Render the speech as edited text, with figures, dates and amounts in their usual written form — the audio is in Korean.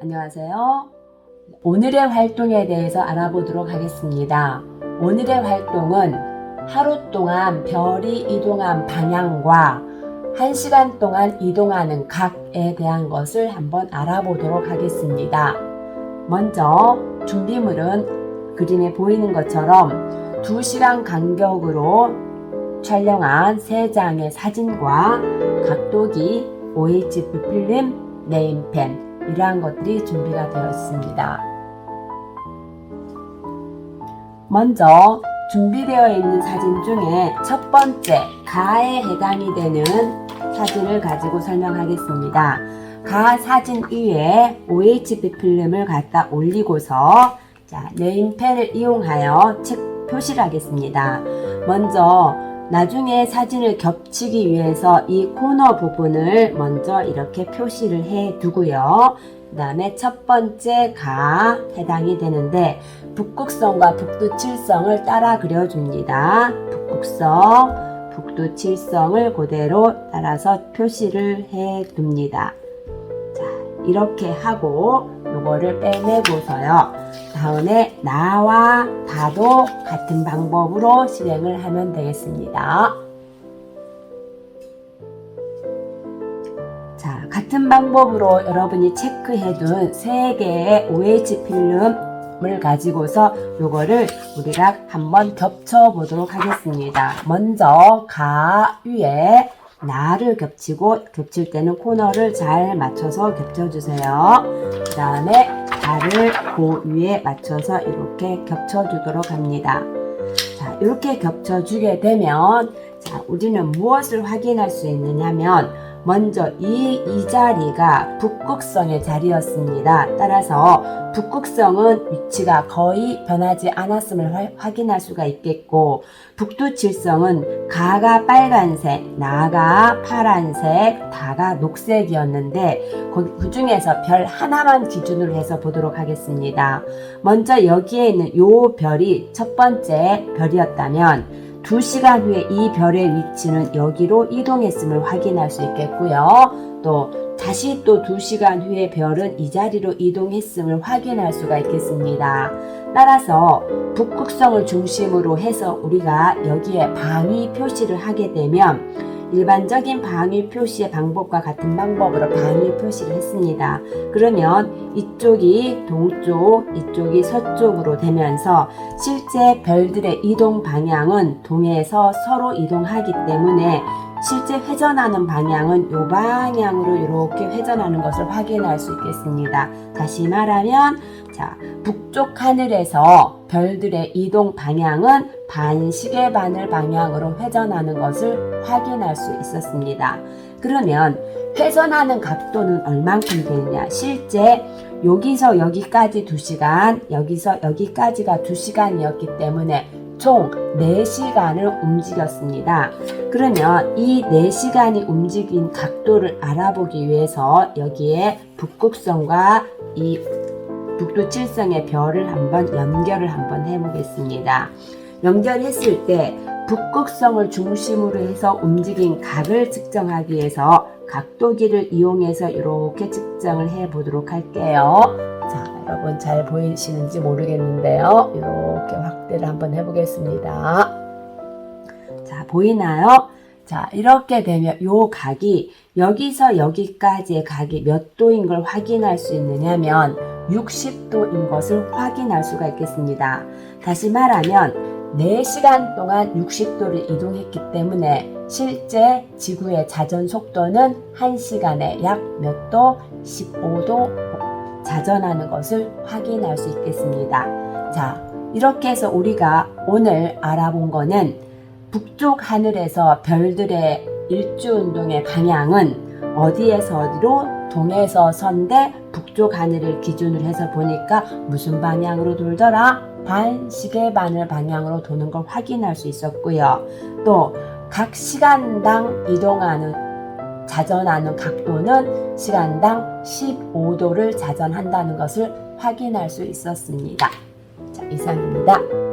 안녕하세요. 오늘의 활동에 대해서 알아보도록 하겠습니다. 오늘의 활동은 하루 동안 별이 이동한 방향과 1시간 동안 이동하는 각에 대한 것을 한번 알아보도록 하겠습니다. 먼저 준비물은 그림에 보이는 것처럼 2시간 간격으로 촬영한 3장의 사진과 각도기, OHP 필름, 네임펜 이러한 것들이 준비가 되어 있습니다. 먼저 준비되어 있는 사진 중에 첫 번째 가에 해당이 되는 사진을 가지고 설명하겠습니다. 가 사진 위에 OHP 필름을 갖다 올리고서 네임펜을 이용하여 책 표시를 하겠습니다. 먼저 나중에 사진을 겹치기 위해서 이 코너 부분을 먼저 이렇게 표시를 해 두고요. 그 다음에 첫 번째 가 해당이 되는데 북극성과 북두칠성을 따라 그려줍니다. 북극성, 북두칠성을 그대로 따라서 표시를 해 둡니다. 자, 이렇게 하고 요거를 빼내고서요. 다음에 나와 다도 같은 방법으로 실행을 하면 되겠습니다. 자, 같은 방법으로 여러분이 체크해둔 3개의 OH 필름을 가지고서 요거를 우리가 한번 겹쳐 보도록 하겠습니다. 먼저 가 위에 나를 겹치고 겹칠 때는 코너를 잘 맞춰서 겹쳐주세요. 그 다음에 나를 그 위에 맞춰서 이렇게 겹쳐주도록 합니다. 자, 이렇게 겹쳐주게 되면 우리는 무엇을 확인할 수 있느냐면 먼저 이 자리가 북극성의 자리였습니다. 따라서 북극성은 위치가 거의 변하지 않았음을 확인할 수가 있겠고, 북두칠성은 가가 빨간색, 나가 파란색, 다가 녹색이었는데 그 중에서 별 하나만 기준으로 해서 보도록 하겠습니다. 먼저 여기에 있는 요 별이 첫 번째 별이었다면 2시간 후에 이 별의 위치는 여기로 이동했음을 확인할 수 있겠고요. 또 다시 또 2시간 후에 별은 이 자리로 이동했음을 확인할 수가 있겠습니다. 따라서 북극성을 중심으로 해서 우리가 여기에 방위 표시를 하게 되면 일반적인 방위 표시의 방법과 같은 방법으로 방위 표시를 했습니다. 그러면 이쪽이 동쪽, 이쪽이 서쪽으로 되면서 실제 별들의 이동 방향은 동에서 서로 이동하기 때문에 실제 회전하는 방향은 이 방향으로 이렇게 회전하는 것을 확인할 수 있겠습니다. 다시 말하면 북쪽 하늘에서 별들의 이동 방향은 반시계 바늘 방향으로 회전하는 것을 확인할 수 있었습니다. 그러면 회전하는 각도는 얼만큼 되느냐? 실제 여기서 여기까지 2시간, 여기서 여기까지가 2시간이었기 때문에 총 4시간을 움직였습니다. 그러면 이 4시간이 움직인 각도를 알아보기 위해서 여기에 북극성과 이 북두칠성의 별을 한번 연결을 한번 해보겠습니다. 연결했을 때 북극성을 중심으로 해서 움직인 각을 측정하기 위해서 각도기를 이용해서 이렇게 측정을 해 보도록 할게요. 자, 여러분 잘 보이시는지 모르겠는데요. 이렇게 확대를 한번 해보겠습니다. 자, 보이나요? 자, 이렇게 되면 요 각이 여기서 여기까지의 각이 몇 도인 걸 확인할 수 있느냐면 60도인 것을 확인할 수가 있겠습니다. 다시 말하면 4시간 동안 60도를 이동했기 때문에 실제 지구의 자전 속도는 1시간에 약 몇 도? 15도 자전하는 것을 확인할 수 있겠습니다. 자, 이렇게 해서 우리가 오늘 알아본 거는 북쪽 하늘에서 별들의 일주운동의 방향은 어디에서 어디로? 동에서 서인데 북쪽 하늘을 기준으로 해서 보니까 무슨 방향으로 돌더라? 반시계 바늘 방향으로 도는 걸 확인할 수 있었고요. 또 각 시간당 이동하는 자전하는 각도는 시간당 15도를 자전한다는 것을 확인할 수 있었습니다. 자, 이상입니다.